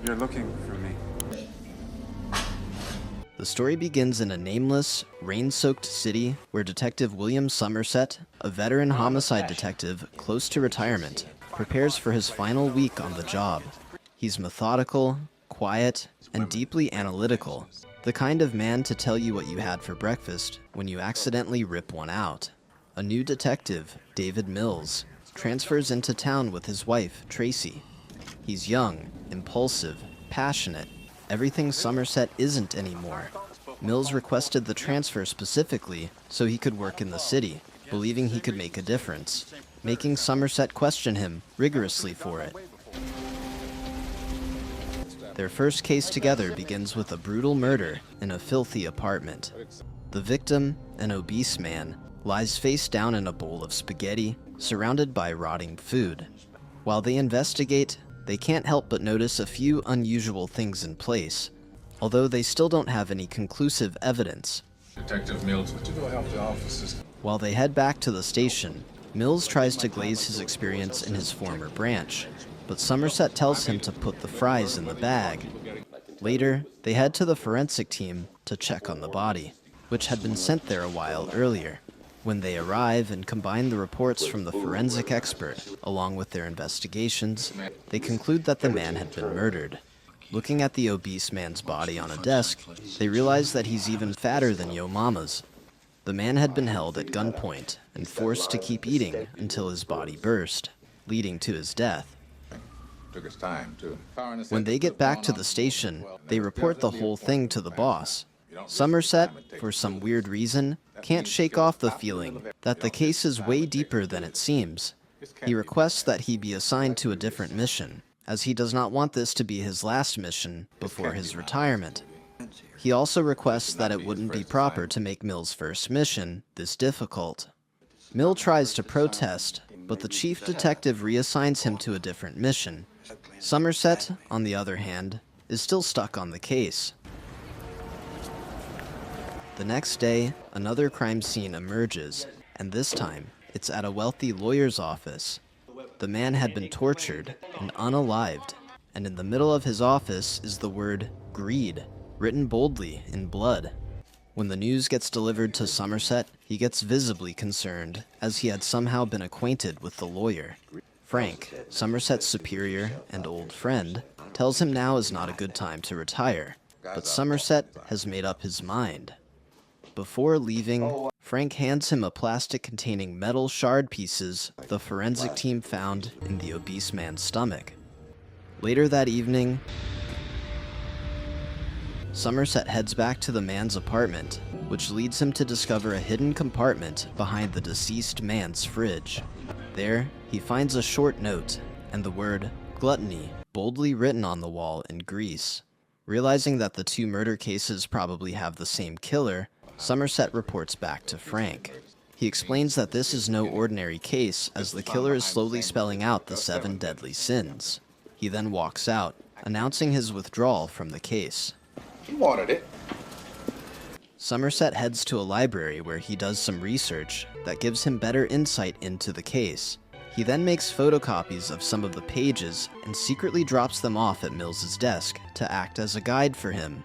You're looking for me. The story begins in a nameless, rain-soaked city where Detective William Somerset, a veteran homicide detective close to retirement, prepares for his final week on the job. He's methodical, quiet, and deeply analytical, the kind of man to tell you what you had for breakfast when you accidentally rip one out. A new detective, David Mills, transfers into town with his wife, Tracy. He's young, impulsive, passionate, everything Somerset isn't anymore. Mills requested the transfer specifically so he could work in the city, believing he could make a difference, making Somerset question him rigorously for it. Their first case together begins with a brutal murder in a filthy apartment. The victim, an obese man, lies face down in a bowl of spaghetti, surrounded by rotting food. While they investigate, they can't help but notice a few unusual things in place, although they still don't have any conclusive evidence. Detective Mills, would you go help the officers? While they head back to the station, Mills tries to glaze his experience in his former branch, but Somerset tells him to put the fries in the bag. Later, they head to the forensic team to check on the body, which had been sent there a while earlier. When they arrive and combine the reports from the forensic expert along with their investigations, they conclude that the man had been murdered. Looking at the obese man's body on a desk, they realize that he's even fatter than Yo Mama's. The man had been held at gunpoint and forced to keep eating until his body burst, leading to his death. Took his time, too. When they get back to the station, they report the whole thing to the boss. Somerset, for some weird reason, can't shake off the feeling that the case is way deeper than it seems. He requests that he be assigned to a different mission, as he does not want this to be his last mission before his retirement. He also requests that it wouldn't be proper to make Mill's first mission this difficult. Mill tries to protest, but the chief detective reassigns him to a different mission. Somerset, on the other hand, is still stuck on the case. The next day, another crime scene emerges, and this time, it's at a wealthy lawyer's office. The man had been tortured and unalived, and in the middle of his office is the word greed, written boldly in blood. When the news gets delivered to Somerset, he gets visibly concerned, as he had somehow been acquainted with the lawyer. Frank, Somerset's superior and old friend, tells him now is not a good time to retire, but Somerset has made up his mind. Before leaving, Frank hands him a plastic containing metal shard pieces the forensic team found in the obese man's stomach. Later that evening, Somerset heads back to the man's apartment, which leads him to discover a hidden compartment behind the deceased man's fridge. There, he finds a short note and the word gluttony boldly written on the wall in grease. Realizing that the two murder cases probably have the same killer, Somerset reports back to Frank. He explains that this is no ordinary case, as the killer is slowly spelling out the 7 deadly sins. He then walks out, announcing his withdrawal from the case. He wanted it. Somerset heads to a library where he does some research that gives him better insight into the case. He then makes photocopies of some of the pages and secretly drops them off at Mills's desk to act as a guide for him.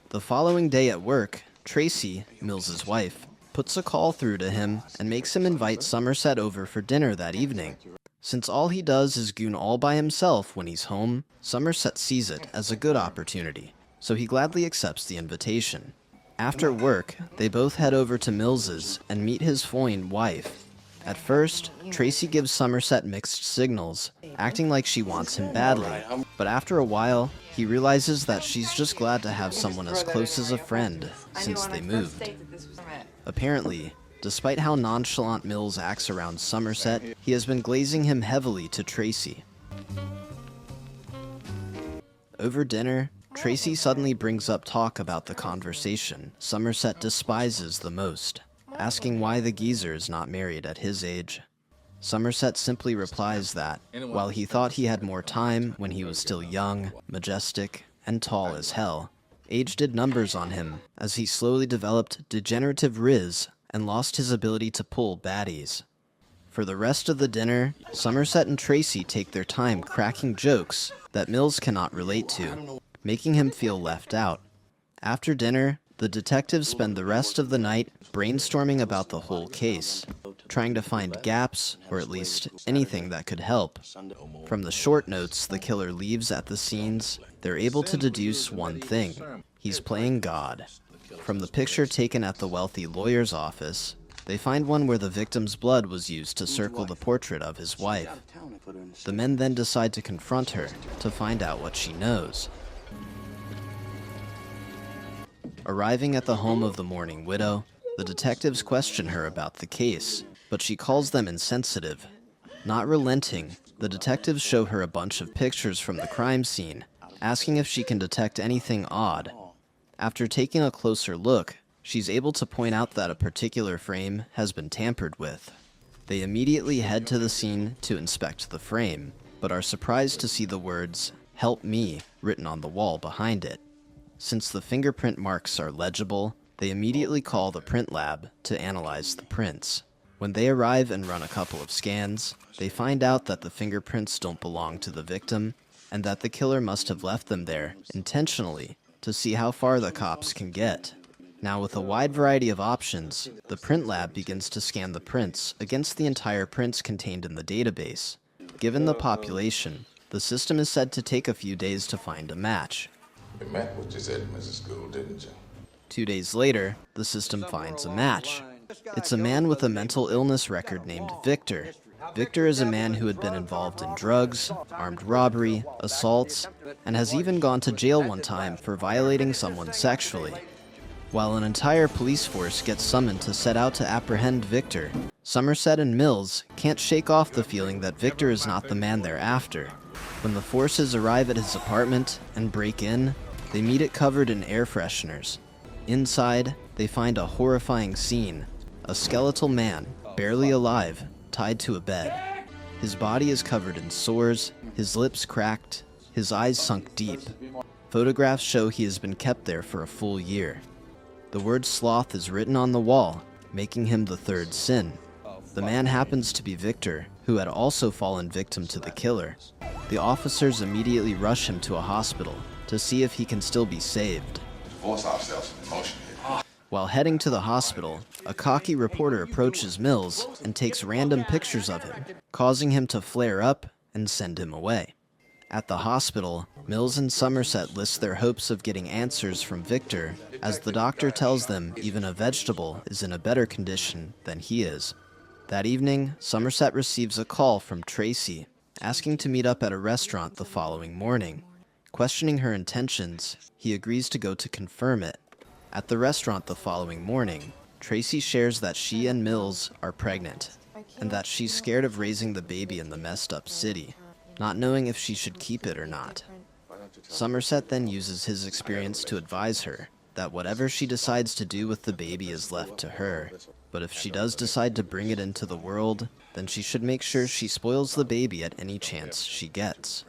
The following day at work, Tracy, Mills's wife, puts a call through to him and makes him invite Somerset over for dinner that evening. Since all he does is goon all by himself when he's home, Somerset sees it as a good opportunity, so he gladly accepts the invitation. After work, they both head over to Mills's and meet his fine wife. At first, Tracy gives Somerset mixed signals, acting like she wants him badly, but after a while, he realizes that she's just glad to have someone as close as a friend since they moved. Apparently, despite how nonchalant Mills acts around Somerset, he has been glazing him heavily to Tracy. Over dinner, Tracy suddenly brings up talk about the conversation Somerset despises the most, asking why the geezer is not married at his age. Somerset simply replies that, while he thought he had more time when he was still young, majestic, and tall as hell, age did numbers on him as he slowly developed degenerative riz and lost his ability to pull baddies. For the rest of the dinner, Somerset and Tracy take their time cracking jokes that Mills cannot relate to, making him feel left out. After dinner, the detectives spend the rest of the night brainstorming about the whole case, trying to find gaps, or at least anything that could help. From the short notes the killer leaves at the scenes, they're able to deduce one thing: he's playing God. From the picture taken at the wealthy lawyer's office, they find one where the victim's blood was used to circle the portrait of his wife. The men then decide to confront her to find out what she knows. Arriving at the home of the mourning widow, the detectives question her about the case, but she calls them insensitive. Not relenting, the detectives show her a bunch of pictures from the crime scene, asking if she can detect anything odd. After taking a closer look, she's able to point out that a particular frame has been tampered with. They immediately head to the scene to inspect the frame, but are surprised to see the words, "Help me," written on the wall behind it. Since the fingerprint marks are legible, they immediately call the print lab to analyze the prints. When they arrive and run a couple of scans, they find out that the fingerprints don't belong to the victim, and that the killer must have left them there intentionally to see how far the cops can get. Now, with a wide variety of options, the print lab begins to scan the prints against the entire prints contained in the database. Given the population, the system is said to take a few days to find a match. You meant what you said in Mrs. School, didn't you? 2 days later, the system finds a match. It's a man with a mental illness record named Victor. Victor is a man who had been involved in drugs, armed robbery, assaults, and has even gone to jail one time for violating someone sexually. While an entire police force gets summoned to set out to apprehend Victor, Somerset and Mills can't shake off the feeling that Victor is not the man they're after. When the forces arrive at his apartment and break in, they meet it covered in air fresheners. Inside, they find a horrifying scene: a skeletal man, barely alive, tied to a bed. His body is covered in sores, his lips cracked, his eyes sunk deep. Photographs show he has been kept there for a full year. The word sloth is written on the wall, making him the third sin. The man happens to be Victor, who had also fallen victim to the killer. The officers immediately rush him to a hospital to see if he can still be saved. Force ourselves in motion here. While heading to the hospital, a cocky reporter approaches Mills and takes random pictures of him, causing him to flare up and send him away. At the hospital, Mills and Somerset list their hopes of getting answers from Victor, as the doctor tells them even a vegetable is in a better condition than he is. That evening, Somerset receives a call from Tracy, asking to meet up at a restaurant the following morning. Questioning her intentions, he agrees to go to confirm it. At the restaurant the following morning, Tracy shares that she and Mills are pregnant, and that she's scared of raising the baby in the messed up city, not knowing if she should keep it or not. Somerset then uses his experience to advise her that whatever she decides to do with the baby is left to her, but if she does decide to bring it into the world, then she should make sure she spoils the baby at any chance she gets.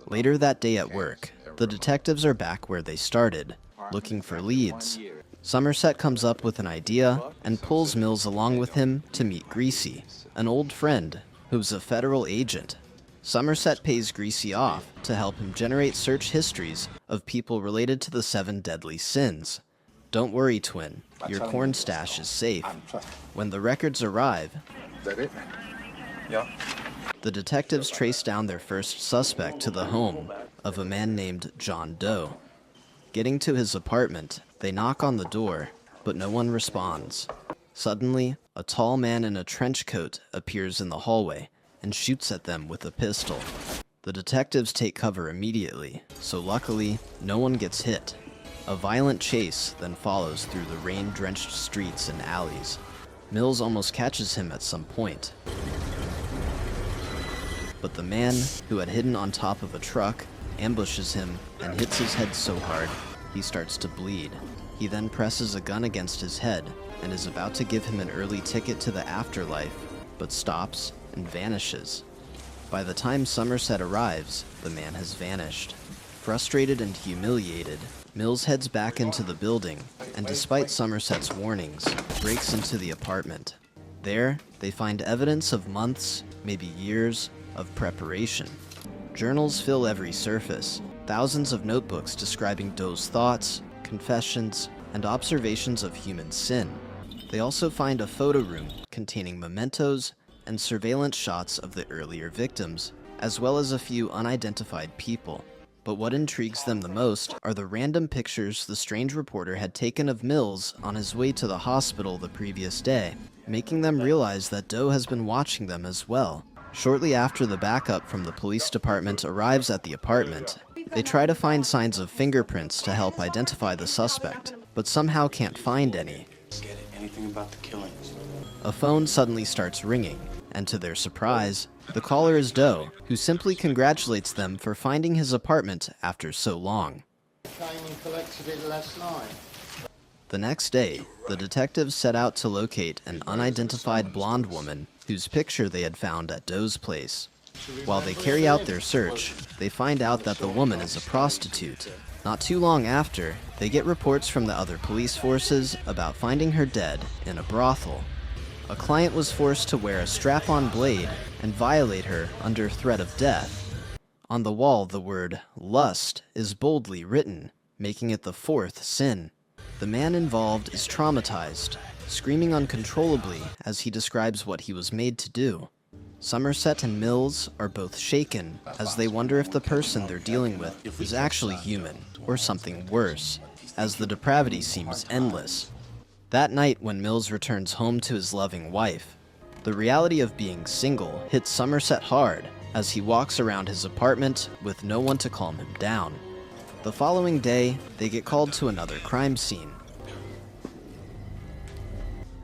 Later that day at work, the detectives are back where they started, looking for leads. Somerset comes up with an idea and pulls Mills along with him to meet Greasy, an old friend who's a federal agent. Somerset pays Greasy off to help him generate search histories of people related to the 7 deadly sins. Don't worry, twin, your corn stash is safe. When the records arrive, Is that it? Yeah. the detectives trace down their first suspect to the home of a man named John Doe. Getting to his apartment, they knock on the door, but no one responds. Suddenly, a tall man in a trench coat appears in the hallway and shoots at them with a pistol. The detectives take cover immediately, so luckily, no one gets hit. A violent chase then follows through the rain-drenched streets and alleys. Mills almost catches him at some point. But the man, who had hidden on top of a truck, ambushes him and hits his head so hard, he starts to bleed. He then presses a gun against his head and is about to give him an early ticket to the afterlife, but stops and vanishes. By the time Somerset arrives, the man has vanished. Frustrated and humiliated, Mills heads back into the building, and despite Somerset's warnings, breaks into the apartment. There, they find evidence of months, maybe years, of preparation. Journals fill every surface, thousands of notebooks describing Doe's thoughts, confessions, and observations of human sin. They also find a photo room containing mementos and surveillance shots of the earlier victims, as well as a few unidentified people. But what intrigues them the most are the random pictures the strange reporter had taken of Mills on his way to the hospital the previous day, making them realize that Doe has been watching them as well. Shortly after the backup from the police department arrives at the apartment, they try to find signs of fingerprints to help identify the suspect, but somehow can't find any. Anything about the killings? A phone suddenly starts ringing, and to their surprise, the caller is Doe, who simply congratulates them for finding his apartment after so long. Came and collected it last night. The next day, the detectives set out to locate an unidentified blonde woman whose picture they had found at Doe's place. While they carry out their search, they find out that the woman is a prostitute. Not too long after, they get reports from the other police forces about finding her dead in a brothel. A client was forced to wear a strap-on blade and violate her under threat of death. On the wall, the word lust is boldly written, making it the fourth sin. The man involved is traumatized, screaming uncontrollably as he describes what he was made to do. Somerset and Mills are both shaken as they wonder if the person they're dealing with is actually human or something worse, as the depravity seems endless. That night when Mills returns home to his loving wife, the reality of being single hits Somerset hard as he walks around his apartment with no one to calm him down. The following day, they get called to another crime scene.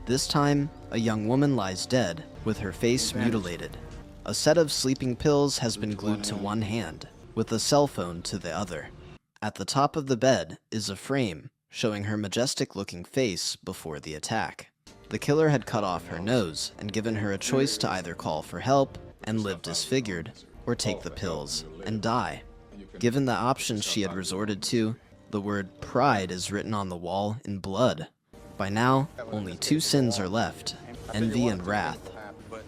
This time, a young woman lies dead, with her face mutilated. A set of sleeping pills has been glued to one hand, with a cell phone to the other. At the top of the bed is a frame showing her majestic-looking face before the attack. The killer had cut off her nose and given her a choice to either call for help and live disfigured, or take the pills and die. Given the options she had resorted to, the word pride is written on the wall in blood. By now, only two sins are left, envy and wrath.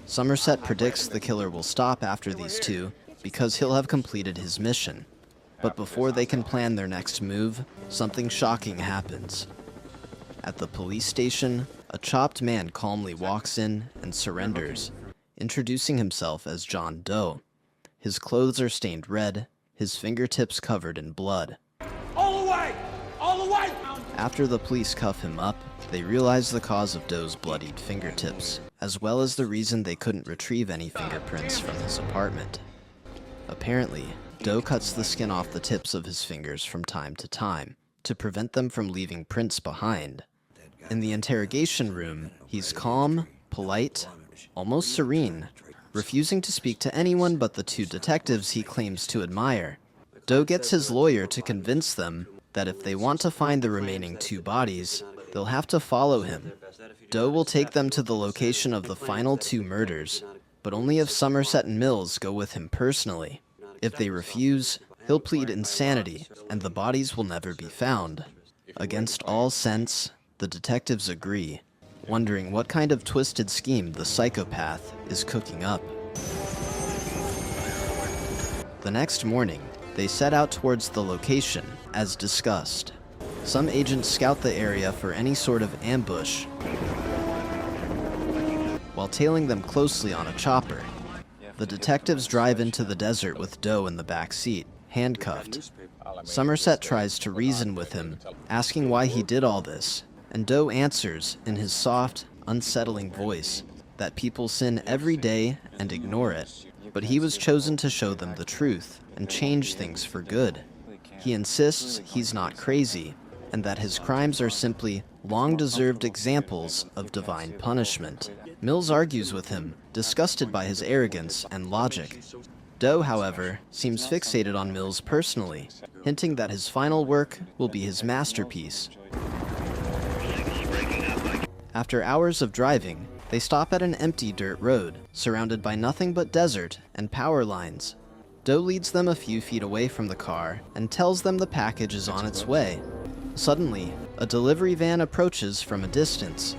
Somerset predicts the killer will stop after these two because he'll have completed his mission. But before they can plan their next move, something shocking happens. At the police station, a chopped man calmly walks in and surrenders, introducing himself as John Doe. His clothes are stained red, his fingertips covered in blood. All the way! All the way! After the police cuff him up, they realize the cause of Doe's bloodied fingertips, as well as the reason they couldn't retrieve any fingerprints from his apartment. Apparently, Doe cuts the skin off the tips of his fingers from time to time, to prevent them from leaving prints behind. In the interrogation room, he's calm, polite, almost serene, refusing to speak to anyone but the two detectives he claims to admire. Doe gets his lawyer to convince them that if they want to find the remaining two bodies, they'll have to follow him. Doe will take them to the location of the final two murders, but only if Somerset and Mills go with him personally. If they refuse, he'll plead insanity, and the bodies will never be found. Against all sense, the detectives agree, wondering what kind of twisted scheme the psychopath is cooking up. The next morning, they set out towards the location, as discussed. Some agents scout the area for any sort of ambush, while tailing them closely on a chopper. The detectives drive into the desert with Doe in the back seat, handcuffed. Somerset tries to reason with him, asking why he did all this, and Doe answers in his soft, unsettling voice that people sin every day and ignore it, but he was chosen to show them the truth and change things for good. He insists he's not crazy, and that his crimes are simply long-deserved examples of divine punishment. Mills argues with him, disgusted by his arrogance and logic. Doe, however, seems fixated on Mills personally, hinting that his final work will be his masterpiece. After hours of driving, they stop at an empty dirt road, surrounded by nothing but desert and power lines. Doe leads them a few feet away from the car and tells them the package is on its way. Suddenly, a delivery van approaches from a distance.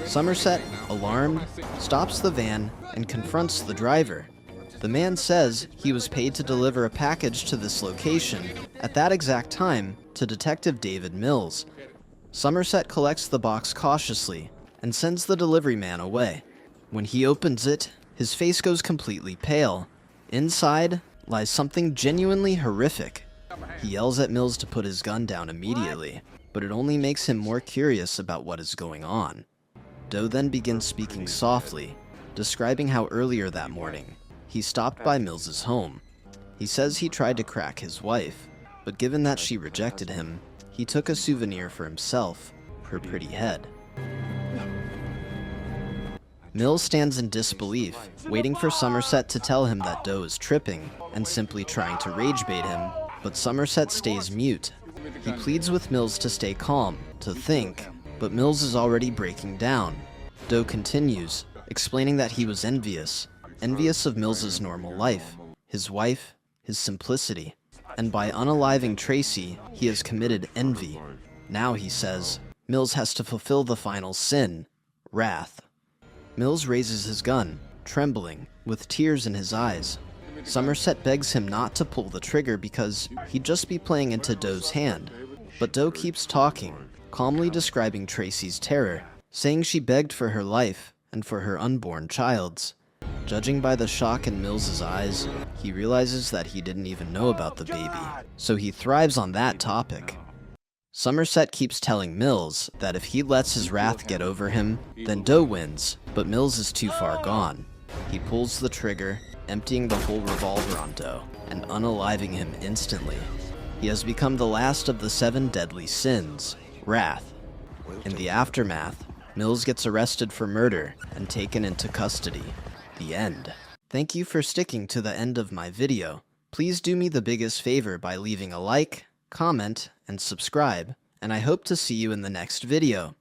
Somerset, alarmed, stops the van and confronts the driver. The man says he was paid to deliver a package to this location at that exact time to Detective David Mills. Somerset collects the box cautiously and sends the delivery man away. When he opens it, his face goes completely pale. Inside lies something genuinely horrific. He yells at Mills to put his gun down immediately, but it only makes him more curious about what is going on. Doe then begins speaking softly, describing how earlier that morning, he stopped by Mills's home. He says he tried to crack his wife, but given that she rejected him, he took a souvenir for himself, her pretty head. Mills stands in disbelief, waiting for Somerset to tell him that Doe is tripping and simply trying to rage bait him, but Somerset stays mute. He pleads with Mills to stay calm, to think, but Mills is already breaking down. Doe continues, explaining that he was envious of Mills's normal life, his wife, his simplicity, and by unaliving Tracy, he has committed envy. Now, he says, Mills has to fulfill the final sin, wrath. Mills raises his gun, trembling, with tears in his eyes. Somerset begs him not to pull the trigger because he'd just be playing into Doe's hand. But Doe keeps talking, calmly describing Tracy's terror, saying she begged for her life and for her unborn child's. Judging by the shock in Mills's eyes, he realizes that he didn't even know about the baby, so he thrives on that topic. Somerset keeps telling Mills that if he lets his wrath get over him, then Doe wins, but Mills is too far gone. He pulls the trigger, emptying the whole revolver on Doe, and unaliving him instantly. He has become the last of the 7 deadly sins, wrath. In the aftermath, Mills gets arrested for murder and taken into custody. The end. Thank you for sticking to the end of my video. Please do me the biggest favor by leaving a like, comment, and subscribe, and I hope to see you in the next video.